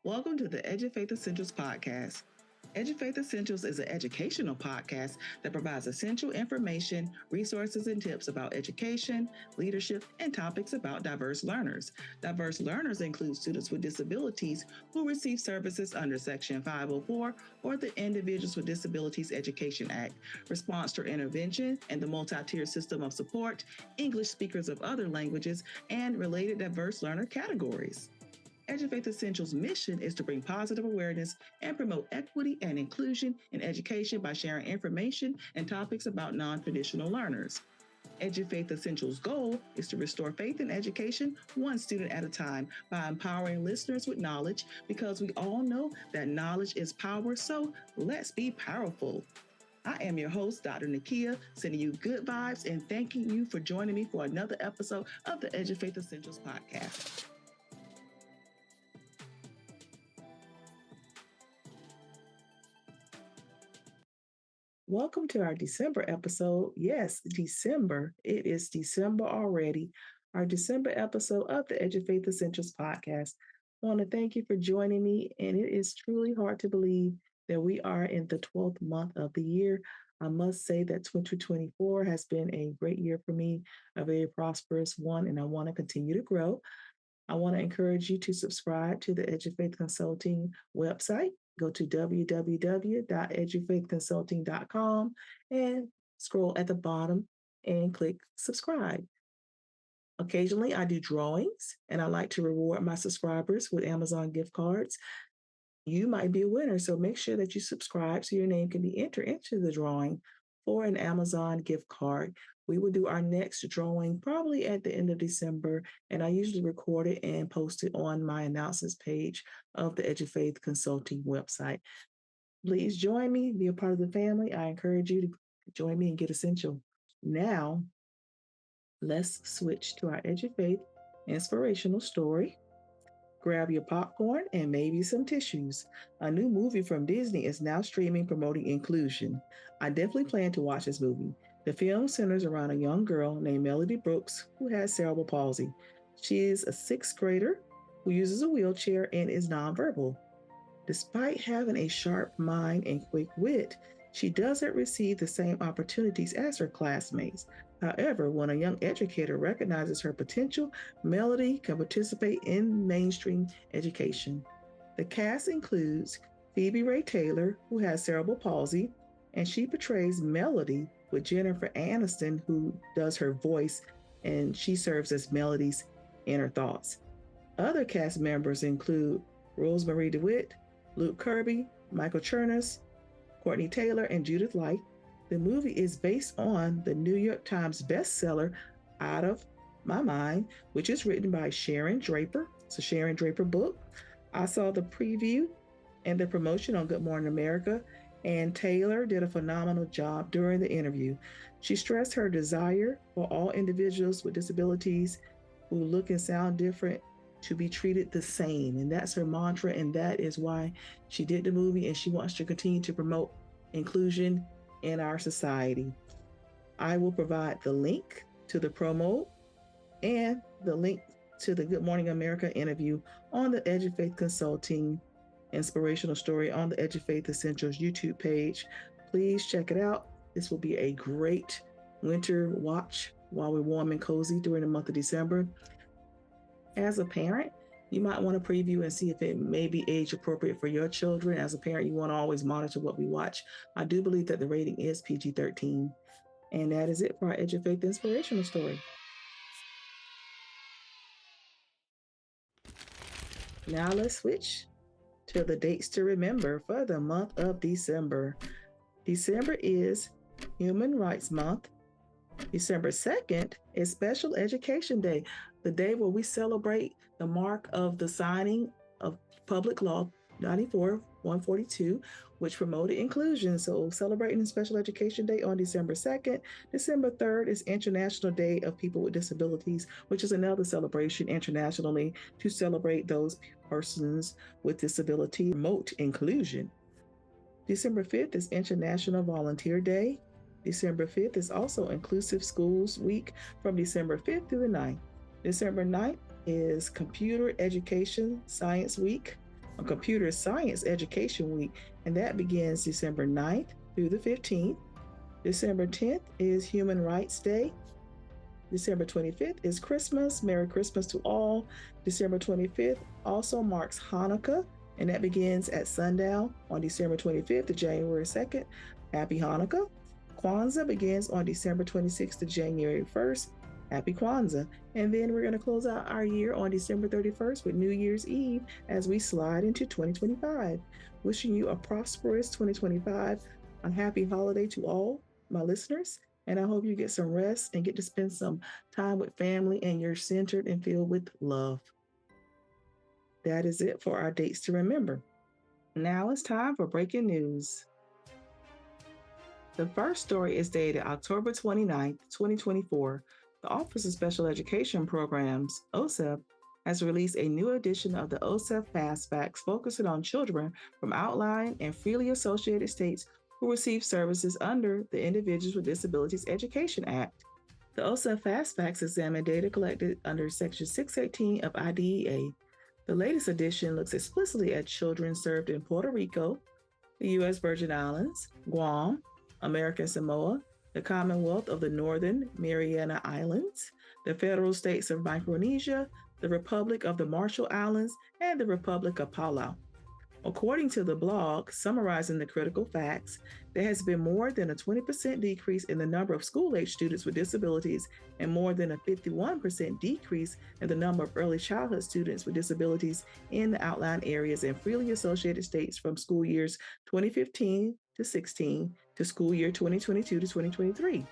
Welcome to the Edufaith Essentials podcast. Edufaith Essentials is an educational podcast that provides essential information, resources, and tips about education, leadership, and topics about diverse learners. Diverse learners include students with disabilities who receive services under Section 504 or the Individuals with Disabilities Education Act, response to intervention and the multi-tiered system of support, English speakers of other languages, and related diverse learner categories. Edufaith Essentials' mission is to bring positive awareness and promote equity and inclusion in education by sharing information and topics about non-traditional learners. Edufaith Essentials' goal is to restore faith in education one student at a time by empowering listeners with knowledge, because we all know that knowledge is power, so let's be powerful. I am your host, Dr. Nakia, sending you good vibes and thanking you for joining me for another episode of the Edufaith Essentials podcast. Welcome to our December episode. Yes, December. It is December already. Our December episode of the Edufaith Essentials podcast. I want to thank you for joining me, and it is truly hard to believe that we are in the 12th month of the year. I must say that 2024 has been a great year for me, a very prosperous one, and I want to continue to grow. I want to encourage you to subscribe to the Edufaith Consulting website. Go to www.edufaithconsulting.com and scroll at the bottom and click subscribe. Occasionally, I do drawings, and I like to reward my subscribers with Amazon gift cards. You might be a winner, so make sure that you subscribe so your name can be entered into the drawing for an Amazon gift card. We will do our next drawing probably at the end of December, and I usually record it and post it on my announcements page of the Edufaith Consulting website. Please join me, be a part of the family. I encourage you to join me and get essential. Now, let's switch to our Edufaith inspirational story. Grab your popcorn and maybe some tissues. A new movie from Disney is now streaming promoting inclusion. I definitely plan to watch this movie. The film centers around a young girl named Melody Brooks who has cerebral palsy. She is a sixth grader who uses a wheelchair and is nonverbal. Despite having a sharp mind and quick wit, she doesn't receive the same opportunities as her classmates. However, when a young educator recognizes her potential, Melody can participate in mainstream education. The cast includes Phoebe Ray-Taylor, who has cerebral palsy, and she portrays Melody with Jennifer Aniston, who does her voice, and she serves as Melody's inner thoughts. Other cast members include Rosemary DeWitt, Luke Kirby, Michael Chernus, Courtney Taylor, and Judith Light. The movie is based on the New York Times bestseller, Out of My Mind, which is written by Sharon Draper. It's a Sharon Draper book. I saw the preview and the promotion on Good Morning America, and Taylor did a phenomenal job during the interview. She stressed her desire for all individuals with disabilities who look and sound different to be treated the same. And that's her mantra, and that is why she did the movie, and she wants to continue to promote inclusion in our society. I will provide the link to the promo and the link to the Good Morning America interview on the Edufaith Consulting inspirational story on the Edufaith Essentials YouTube page. Please check it out. This will be a great winter watch while we're warm and cozy during the month of December. As a parent, you might want to preview and see if it may be age appropriate for your children. As a parent, you want to always monitor what we watch. I do believe that the rating is PG-13. And that is it for our Edufaith inspirational story. Now let's switch to the dates to remember for the month of December. December is Human Rights Month. December 2nd is Special Education Day, the day where we celebrate the mark of the signing of Public Law 94-142, which promoted inclusion. So celebrating Special Education Day on December 2nd. December 3rd is International Day of People with Disabilities, which is another celebration internationally to celebrate those persons with disability, promote inclusion. December 5th is International Volunteer Day. December 5th is also Inclusive Schools Week from December 5th through the 9th. December 9th is Computer Education Science Week. on Computer Science Education Week, and that begins December 9th through the 15th. December 10th is Human Rights Day. December 25th is Christmas. Merry Christmas to all. December 25th also marks Hanukkah, and that begins at sundown on December 25th to January 2nd. Happy Hanukkah. Kwanzaa begins on December 26th to January 1st. Happy Kwanzaa. And then we're going to close out our year on December 31st with New Year's Eve as we slide into 2025. Wishing you a prosperous 2025, a happy holiday to all my listeners. And I hope you get some rest and get to spend some time with family and you're centered and filled with love. That is it for our dates to remember. Now it's time for breaking news. The first story is dated October 29th, 2024. The Office of Special Education Programs, OSEP, has released a new edition of the OSEP Fastbacks focusing on children from outlying and freely associated states who receive services under the Individuals with Disabilities Education Act. The OSEP Fastbacks examine data collected under Section 618 of IDEA. The latest edition looks explicitly at children served in Puerto Rico, the U.S. Virgin Islands, Guam, American Samoa, the Commonwealth of the Northern Mariana Islands, the federal states of Micronesia, the Republic of the Marshall Islands, and the Republic of Palau. According to the blog, summarizing the critical facts, there has been more than a 20% decrease in the number of school-age students with disabilities and more than a 51% decrease in the number of early childhood students with disabilities in the outlying areas and freely associated states from school years 2015 to 16 to school year 2022 to 2023.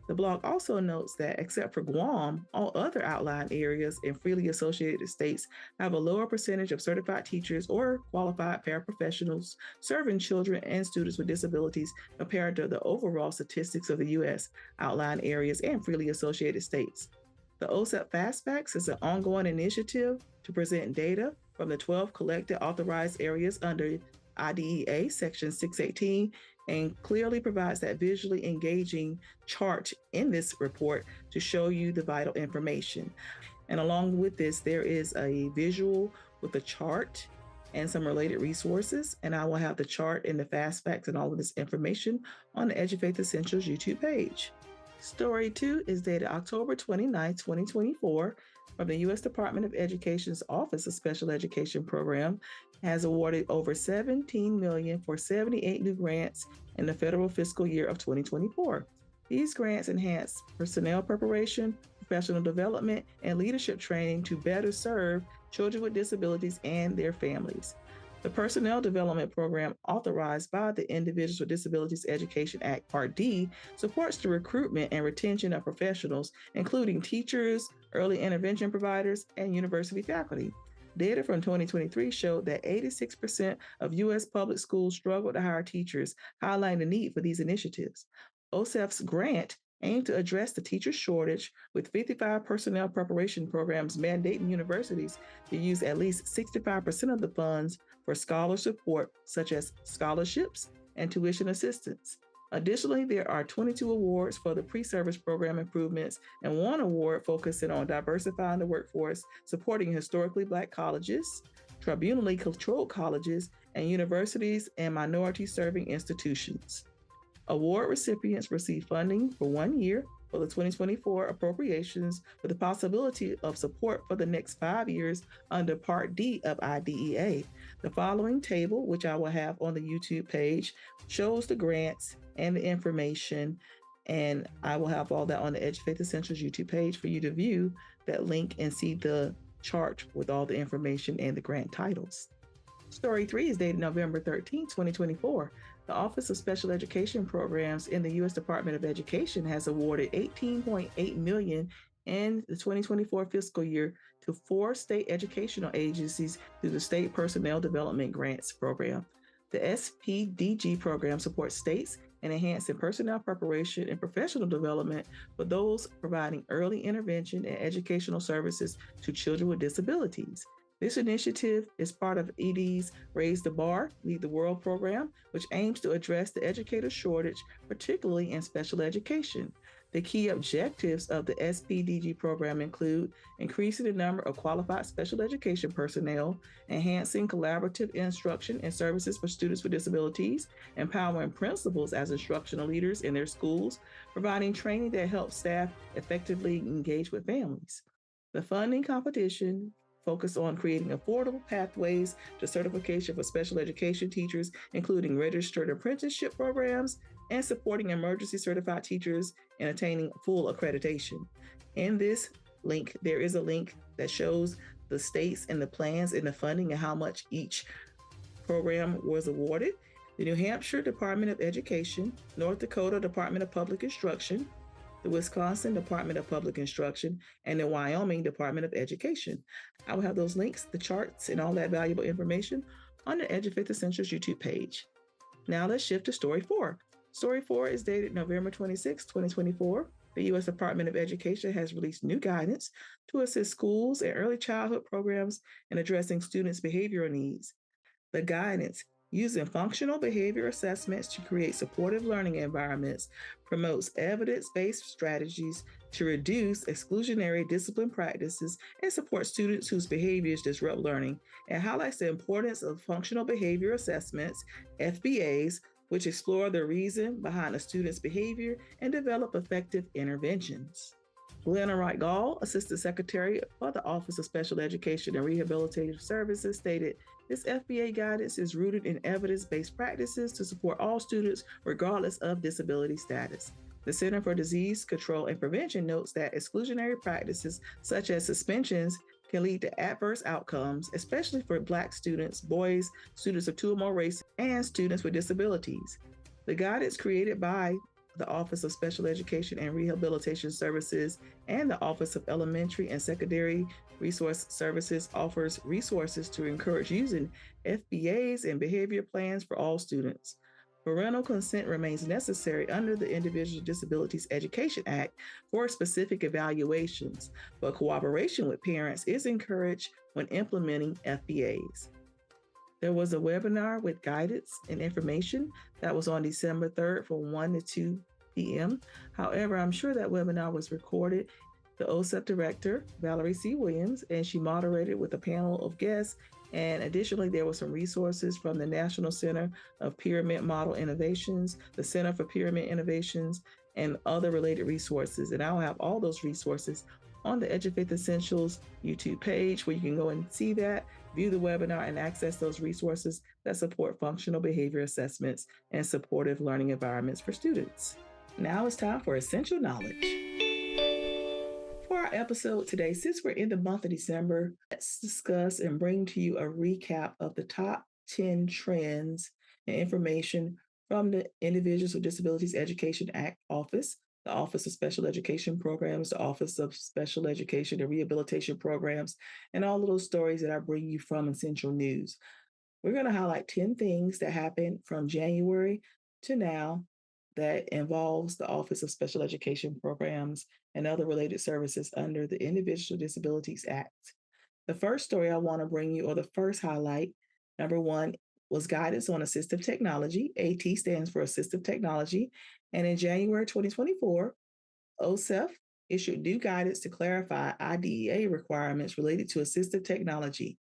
The blog also notes that except for Guam, all other outlying areas and freely associated states have a lower percentage of certified teachers or qualified paraprofessionals serving children and students with disabilities compared to the overall statistics of the U.S. outlying areas and freely associated states. The OSEP Fastbacks is an ongoing initiative to present data from the 12 collected authorized areas under IDEA Section 618 and clearly provides that visually engaging chart in this report to show you the vital information. And along with this, there is a visual with a chart and some related resources. And I will have the chart and the Fastbacks and all of this information on the Edufaith Essentials YouTube page. Story 2 is dated October 29, 2024, from the U.S. Department of Education's Office of Special Education Program has awarded over $17 million for 78 new grants in the federal fiscal year of 2024. These grants enhance personnel preparation, professional development, and leadership training to better serve children with disabilities and their families. The Personnel Development Program, authorized by the Individuals with Disabilities Education Act Part D, supports the recruitment and retention of professionals, including teachers, early intervention providers, and university faculty. Data from 2023 showed that 86% of U.S. public schools struggle to hire teachers, highlighting the need for these initiatives. OSEP's grant aimed to address the teacher shortage, with 55 personnel preparation programs mandating universities to use at least 65% of the funds for scholar support, such as scholarships and tuition assistance. Additionally, there are 22 awards for the pre-service program improvements and 1 award focusing on diversifying the workforce, supporting historically Black colleges, tribunally controlled colleges, and universities and minority-serving institutions. Award recipients receive funding for 1 year for the 2024 appropriations with the possibility of support for the next 5 years under Part D of IDEA. The following table, which I will have on the YouTube page, shows the grants and the information, and I will have all that on the Edufaith Essentials YouTube page for you to view that link and see the chart with all the information and the grant titles. Story 3 is dated November 13, 2024. The Office of Special Education Programs in the U.S. Department of Education has awarded $18.8 million in the 2024 fiscal year to 4 state educational agencies through the State Personnel Development Grants Program. The SPDG program supports states in enhancing personnel preparation and professional development for those providing early intervention and educational services to children with disabilities. This initiative is part of ED's Raise the Bar, Lead the World program, which aims to address the educator shortage, particularly in special education. The key objectives of the SPDG program include increasing the number of qualified special education personnel, enhancing collaborative instruction and services for students with disabilities, empowering principals as instructional leaders in their schools, providing training that helps staff effectively engage with families. The funding competition focused on creating affordable pathways to certification for special education teachers, including registered apprenticeship programs and supporting emergency certified teachers in attaining full accreditation. In this link, there is a link that shows the states and the plans and the funding and how much each program was awarded. The New Hampshire Department of Education, North Dakota Department of Public Instruction, the Wisconsin Department of Public Instruction, and the Wyoming Department of Education. I will have those links, the charts, and all that valuable information on the Edufaith Essentials YouTube page. Now let's shift to Story 4. Story 4 is dated November 26, 2024. The U.S. Department of Education has released new guidance to assist schools and early childhood programs in addressing students' behavioral needs. The guidance, using functional behavior assessments to create supportive learning environments, promotes evidence-based strategies to reduce exclusionary discipline practices and support students whose behaviors disrupt learning, and highlights the importance of functional behavior assessments, FBAs, which explore the reason behind a student's behavior and develop effective interventions. Glenna Wright Gall, Assistant Secretary for the Office of Special Education and Rehabilitation Services, stated, "This FBA guidance is rooted in evidence-based practices to support all students regardless of disability status." The Center for Disease Control and Prevention notes that exclusionary practices such as suspensions can lead to adverse outcomes, especially for Black students, boys, students of two or more races, and students with disabilities. The guidance created by the Office of Special Education and Rehabilitation Services and the Office of Elementary and Secondary Resource Services offers resources to encourage using FBAs and behavior plans for all students. Parental consent remains necessary under the Individual Disabilities Education Act for specific evaluations, but cooperation with parents is encouraged when implementing FBAs. There was a webinar with guidance and information that was on December 3rd from 1 to 2 p.m. However, I'm sure that webinar was recorded. The OSEP director, Valerie C. Williams, and she moderated with a panel of guests. And additionally, there were some resources from the National Center of Pyramid Model Innovations, the Center for Pyramid Innovations, and other related resources. And I'll have all those resources on the Edufaith Essentials YouTube page where you can go and see that, view the webinar, and access those resources that support functional behavior assessments and supportive learning environments for students. Now it's time for Essential Knowledge. For our episode today, since we're in the month of December, let's discuss and bring to you a recap of the top 10 trends and information from the Individuals with Disabilities Education Act Office, the Office of Special Education Programs, the Office of Special Education and Rehabilitation Programs, and all of those stories that I bring you from Essential News. We're going to highlight 10 things that happened from January to now that involves the Office of Special Education Programs and other related services under the Individual Disabilities Act. The first story I want to bring you, or the first highlight, number one, was guidance on assistive technology. AT stands for Assistive Technology. And in January 2024, OSEP issued new guidance to clarify IDEA requirements related to assistive technology.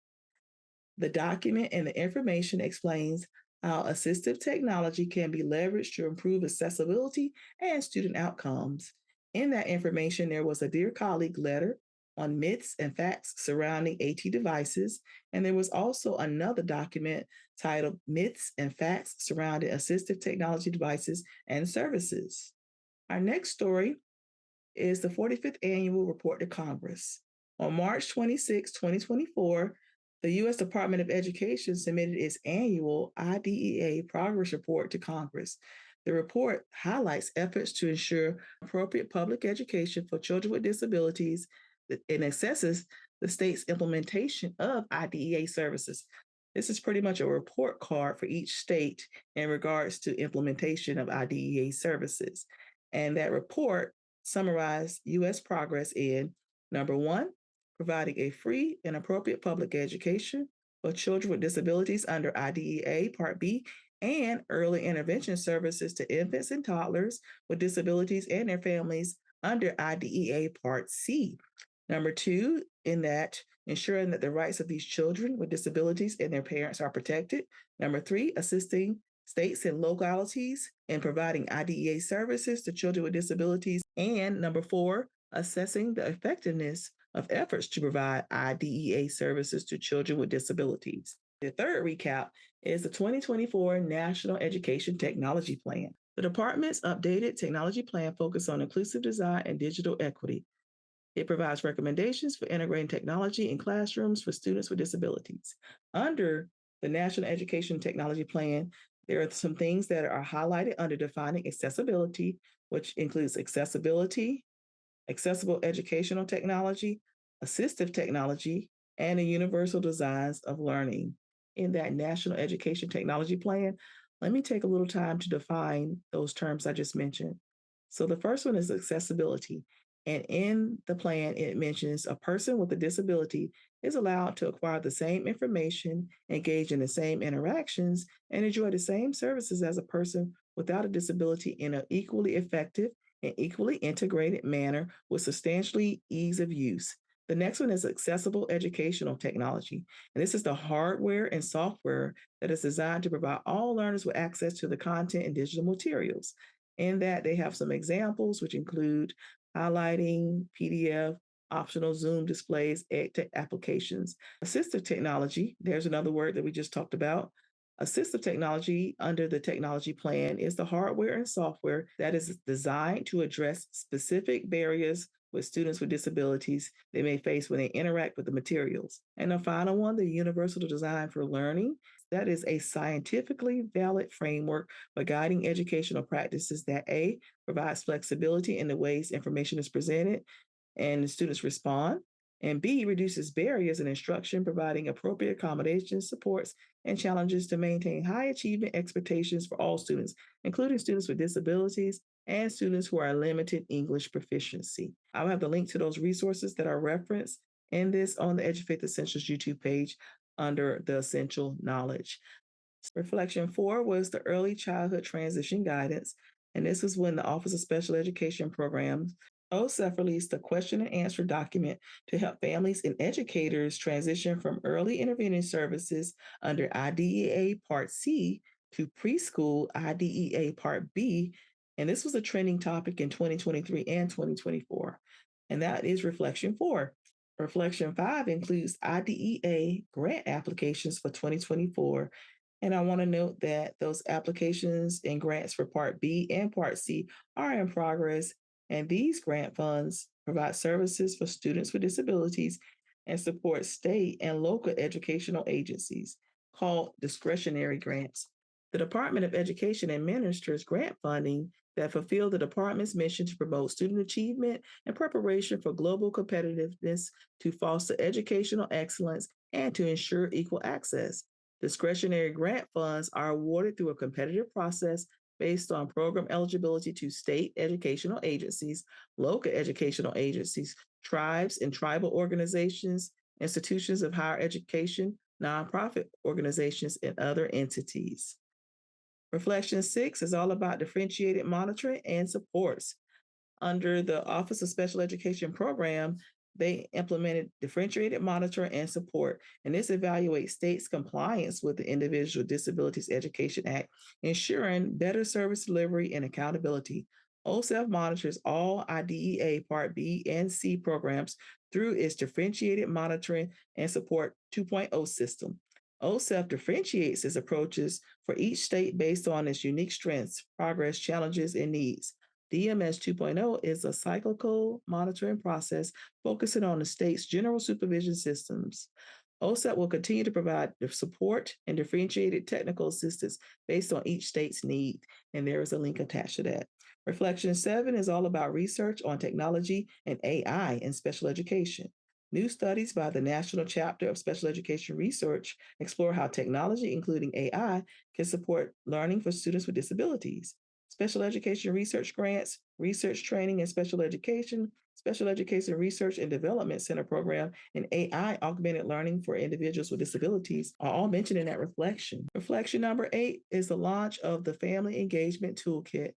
The document and the information explains how assistive technology can be leveraged to improve accessibility and student outcomes. In that information, there was a Dear Colleague letter on myths and facts surrounding AT devices, and there was also another document titled Myths and Facts Surrounding Assistive Technology Devices and Services. Our next story is the 45th Annual Report to Congress. On March 26, 2024, the U.S. Department of Education submitted its annual IDEA progress report to Congress. The report highlights efforts to ensure appropriate public education for children with disabilities and assesses the state's implementation of IDEA services. This is pretty much a report card for each state in regards to implementation of IDEA services. And that report summarized U.S. progress in, number one, providing a free and appropriate public education for children with disabilities under IDEA Part B and early intervention services to infants and toddlers with disabilities and their families under IDEA Part C. Number two, in that ensuring that the rights of these children with disabilities and their parents are protected. Number three, assisting states and localities in providing IDEA services to children with disabilities. And number four, assessing the effectiveness of efforts to provide IDEA services to children with disabilities. The third recap is the 2024 National Education Technology Plan. The department's updated technology plan focuses on inclusive design and digital equity. It provides recommendations for integrating technology in classrooms for students with disabilities. Under the National Education Technology Plan, there are some things that are highlighted under defining accessibility, which includes accessibility, accessible educational technology, assistive technology, and the universal designs of learning. In that National Education Technology Plan, let me take a little time to define those terms I just mentioned. So the first one is accessibility. And in the plan, it mentions a person with a disability is allowed to acquire the same information, engage in the same interactions, and enjoy the same services as a person without a disability in an equally effective and equally integrated manner with substantially ease of use. The next one is accessible educational technology. And this is the hardware and software that is designed to provide all learners with access to the content and digital materials. In that, they have some examples, which include highlighting, PDF, optional Zoom displays, EdTech applications. Assistive technology, there's another word that we just talked about. Assistive technology under the technology plan is the hardware and software that is designed to address specific barriers with students with disabilities they may face when they interact with the materials. And the final one, the universal design for learning, that is a scientifically valid framework for guiding educational practices that A, provides flexibility in the ways information is presented and the students respond, and B, reduces barriers in instruction, providing appropriate accommodations, supports, and challenges to maintain high achievement expectations for all students, including students with disabilities and students who are limited English proficiency. I'll have the link to those resources that are referenced in this on the Edufaith Essentials YouTube page under the Essential Knowledge. Reflection 4 was the Early Childhood Transition Guidance, and this is when the Office of Special Education Programs, OSEP, released a question and answer document to help families and educators transition from early intervening services under IDEA Part C to preschool IDEA Part B. And this was a trending topic in 2023 and 2024. And that is Reflection 4. Reflection 5 includes IDEA grant applications for 2024. And I want to note that those applications and grants for Part B and Part C are in progress. And these grant funds provide services for students with disabilities and support state and local educational agencies called discretionary grants. The Department of Education administers grant funding that fulfill the department's mission to promote student achievement and preparation for global competitiveness, to foster educational excellence, and to ensure equal access. Discretionary grant funds are awarded through a competitive process based on program eligibility to state educational agencies, local educational agencies, tribes and tribal organizations, institutions of higher education, nonprofit organizations, and other entities. Reflection 6 is all about differentiated monitoring and supports. Under the Office of Special Education Program, they implemented differentiated monitoring and support, and this evaluates states' compliance with the Individual Disabilities Education Act, ensuring better service delivery and accountability. OSEP monitors all IDEA Part B and C programs through its differentiated monitoring and support 2.0 system. OSEP differentiates its approaches for each state based on its unique strengths, progress, challenges, and needs. DMS 2.0 is a cyclical monitoring process focusing on the state's general supervision systems. OSEP will continue to provide the support and differentiated technical assistance based on each state's need, and there is a link attached to that. Reflection 7 is all about research on technology and AI in special education. New studies by the National Chapter of Special Education Research explore how technology, including AI, can support learning for students with disabilities. Special Education Research Grants, Research Training in Special Education, Special Education Research and Development Center Program, and AI Augmented Learning for Individuals with Disabilities are all mentioned in that reflection. Reflection number 8 is the launch of the Family Engagement Toolkit.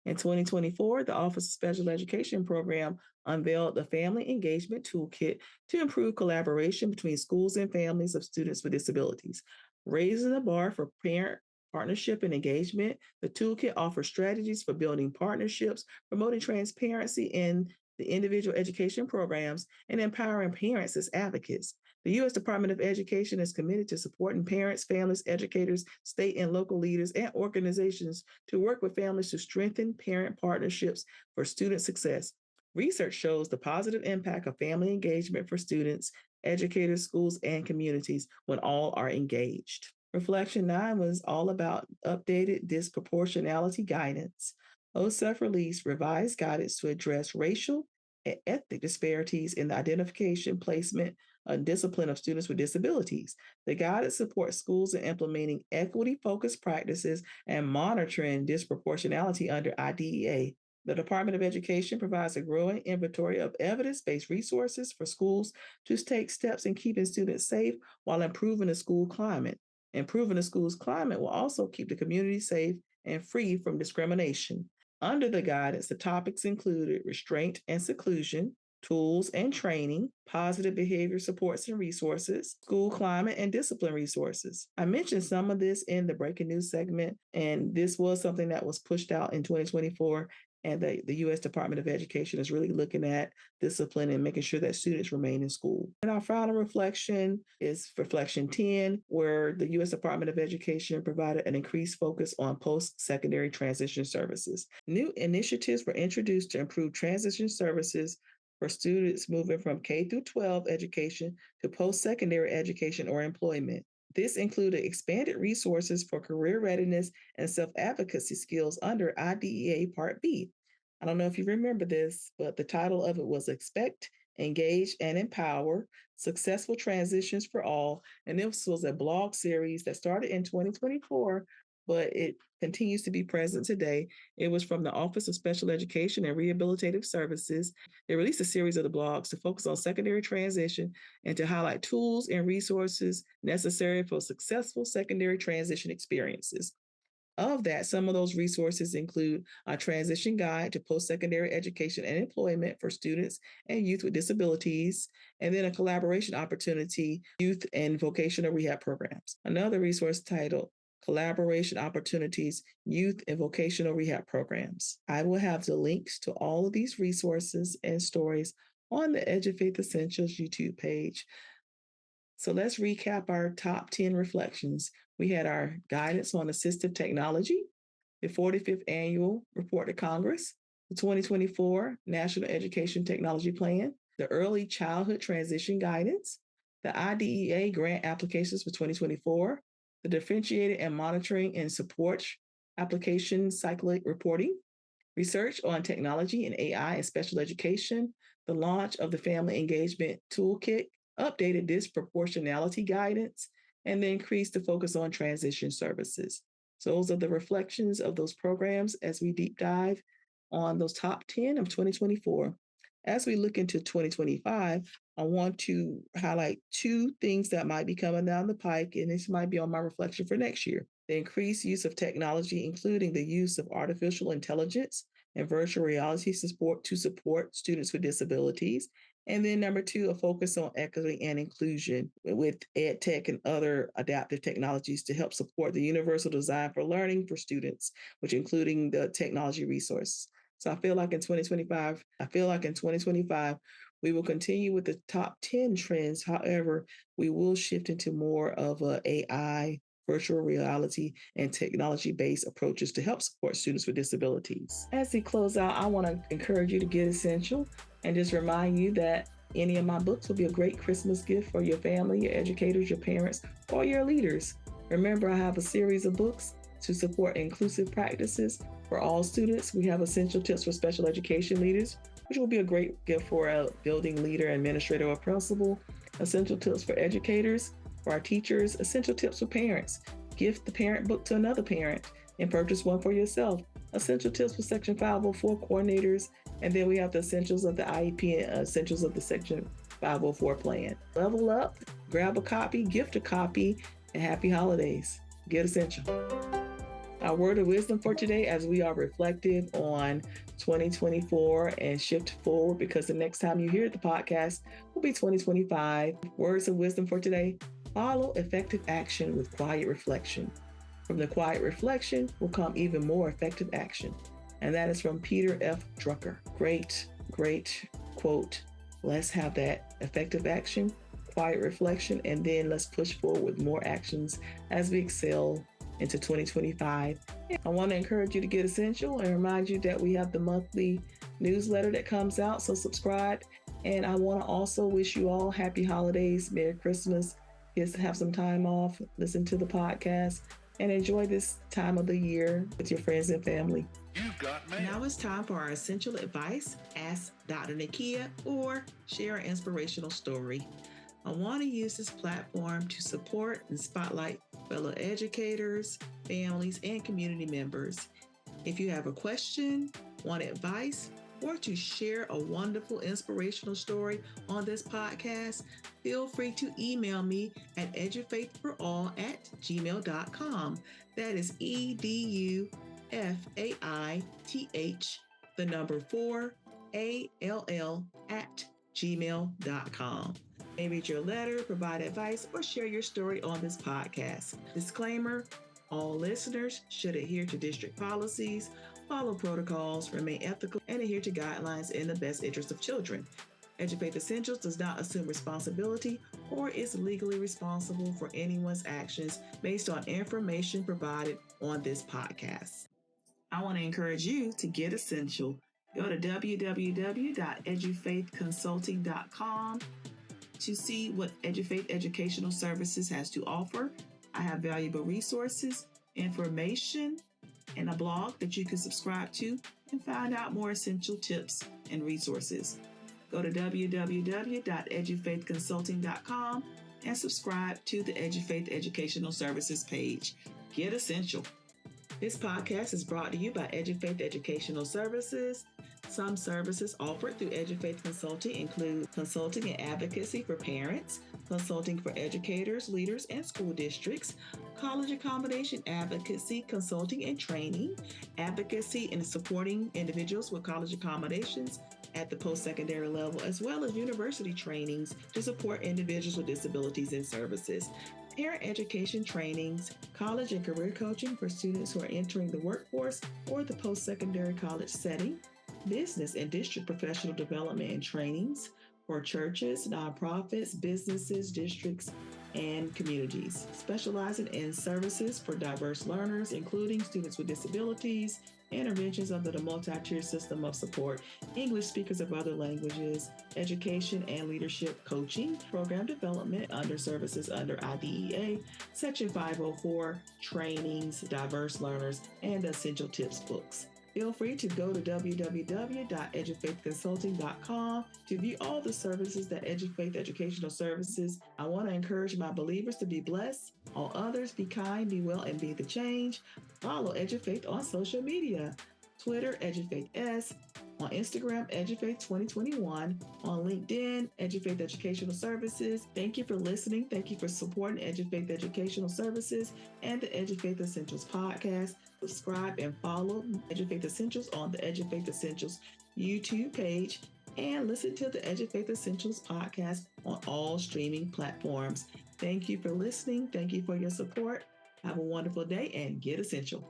In 2024, the Office of Special Education Program unveiled the Family Engagement Toolkit to improve collaboration between schools and families of students with disabilities. Raising the bar for parent partnership and engagement, the toolkit offers strategies for building partnerships, promoting transparency in the individual education programs, and empowering parents as advocates. The U.S. Department of Education is committed to supporting parents, families, educators, state and local leaders, and organizations to work with families to strengthen parent partnerships for student success. Research shows the positive impact of family engagement for students, educators, schools, and communities when all are engaged. Reflection 9 was all about updated disproportionality guidance. OSEP released revised guidance to address racial and ethnic disparities in the identification, placement, and discipline of students with disabilities. The guidance supports schools in implementing equity-focused practices and monitoring disproportionality under IDEA. The Department of Education provides a growing inventory of evidence-based resources for schools to take steps in keeping students safe while improving the school climate. Improving the school's climate will also keep the community safe and free from discrimination. Under the guidance, the topics included restraint and seclusion, tools and training, positive behavior supports and resources, school climate and discipline resources. I mentioned some of this in the breaking news segment, and this was something that was pushed out in 2024. And the U.S. Department of Education is really looking at discipline and making sure that students remain in school. And our final reflection is reflection 10, where the U.S. Department of Education provided an increased focus on post-secondary transition services. New initiatives were introduced to improve transition services for students moving from K through 12 education to post-secondary education or employment. This included expanded resources for career readiness and self-advocacy skills under IDEA Part B. I don't know if you remember this, but the title of it was Expect, Engage, and Empower Successful Transitions for All. And this was a blog series that started in 2024, but it continues to be present today. It was from the Office of Special Education and Rehabilitative Services. They released a series of the blogs to focus on secondary transition and to highlight tools and resources necessary for successful secondary transition experiences. Of that, some of those resources include a transition guide to post-secondary education and employment for students and youth with disabilities, and then a collaboration opportunity, youth and vocational rehab programs. Another resource titled Collaboration Opportunities, Youth and Vocational Rehab Programs. I will have the links to all of these resources and stories on the Edufaith Essentials YouTube page. So let's recap our top 10 reflections. We had our guidance on assistive technology, the 45th annual report to Congress, the 2024 National Education Technology Plan, the early childhood transition guidance, the IDEA grant applications for 2024, the differentiated and monitoring and support application cyclic reporting, research on technology and AI in special education, the launch of the Family Engagement Toolkit, updated disproportionality guidance, and then increased the focus on transition services. So those are the reflections of those programs as we deep dive on those top 10 of 2024. As we look into 2025, I want to highlight two things that might be coming down the pike, and this might be on my reflection for next year. The increased use of technology, including the use of artificial intelligence and virtual reality support to support students with disabilities. And then number two, a focus on equity and inclusion with ed tech and other adaptive technologies to help support the universal design for learning for students, which including the technology resource. So I feel like in 2025, we will continue with the top 10 trends. However, we will shift into more of a AI, virtual reality, and technology-based approaches to help support students with disabilities. As we close out, I want to encourage you to get essential and just remind you that any of my books will be a great Christmas gift for your family, your educators, your parents, or your leaders. Remember, I have a series of books to support inclusive practices for all students. We have essential tips for special education leaders, which will be a great gift for a building leader, administrator, or principal. Essential tips for educators, for our teachers. Essential tips for parents. Gift the parent book to another parent and purchase one for yourself. Essential tips for Section 504 coordinators. And then we have the essentials of the IEP and essentials of the Section 504 plan. Level up, grab a copy, gift a copy, and happy holidays. Get essential. Our word of wisdom for today, as we are reflective on 2024 and shift forward, because the next time you hear the podcast will be 2025. Words of wisdom for today: follow effective action with quiet reflection. From the quiet reflection will come even more effective action. And that is from Peter F. Drucker. Great quote. Let's have that effective action, quiet reflection, and then let's push forward with more actions as we excel into 2025. I want to encourage you to get Essential and remind you that we have the monthly newsletter that comes out, so subscribe. And I want to also wish you all happy holidays, Merry Christmas. Just have some time off, listen to the podcast, and enjoy this time of the year with your friends and family. You've got mail. Now it's time for our essential advice. Ask Dr. Nakia or share an inspirational story. I want to use this platform to support and spotlight fellow educators, families, and community members. If you have a question, want advice, or to share a wonderful inspirational story on this podcast, feel free to email me at edufaithforall@gmail.com. That is EDUFAITH, the number 4ALL@gmail.com. May read your letter, provide advice, or share your story on this podcast. Disclaimer: all listeners should adhere to district policies, follow protocols, remain ethical, and adhere to guidelines in the best interest of children. Edufaith Essentials does not assume responsibility or is legally responsible for anyone's actions based on information provided on this podcast. I want to encourage you to get Essential. Go to www.edufaithconsulting.com to see what Edufaith Educational Services has to offer. I have valuable resources, information, and a blog that you can subscribe to and find out more essential tips and resources. Go to www.edufaithconsulting.com and subscribe to the Edufaith Educational Services page. Get Essential. This podcast is brought to you by Edufaith Educational Services. Some services offered through Edufaith Consulting include consulting and advocacy for parents, consulting for educators, leaders, and school districts, college accommodation advocacy, consulting and training, advocacy in supporting individuals with college accommodations at the post-secondary level, as well as university trainings to support individuals with disabilities and services, parent education trainings, college and career coaching for students who are entering the workforce or the post-secondary college setting, business and district professional development and trainings for churches, nonprofits, businesses, districts, and communities, specializing in services for diverse learners, including students with disabilities, interventions under the multi-tier system of support, English speakers of other languages, education and leadership coaching, program development under services under IDEA, Section 504, trainings, diverse learners, and essential tips books. Feel free to go to www.edufaithconsulting.com to view all the services that Edufaith Educational Services. I want to encourage my believers to be blessed. All others, be kind, be well, and be the change. Follow Edufaith on social media. Twitter, EdufaithS. On Instagram, Edufaith 2021. On LinkedIn, Edufaith Educational Services. Thank you for listening. Thank you for supporting Edufaith Educational Services and the Edufaith Essentials podcast. Subscribe and follow Edufaith Essentials on the Edufaith Essentials YouTube page and listen to the Edufaith Essentials podcast on all streaming platforms. Thank you for listening. Thank you for your support. Have a wonderful day and get Essential.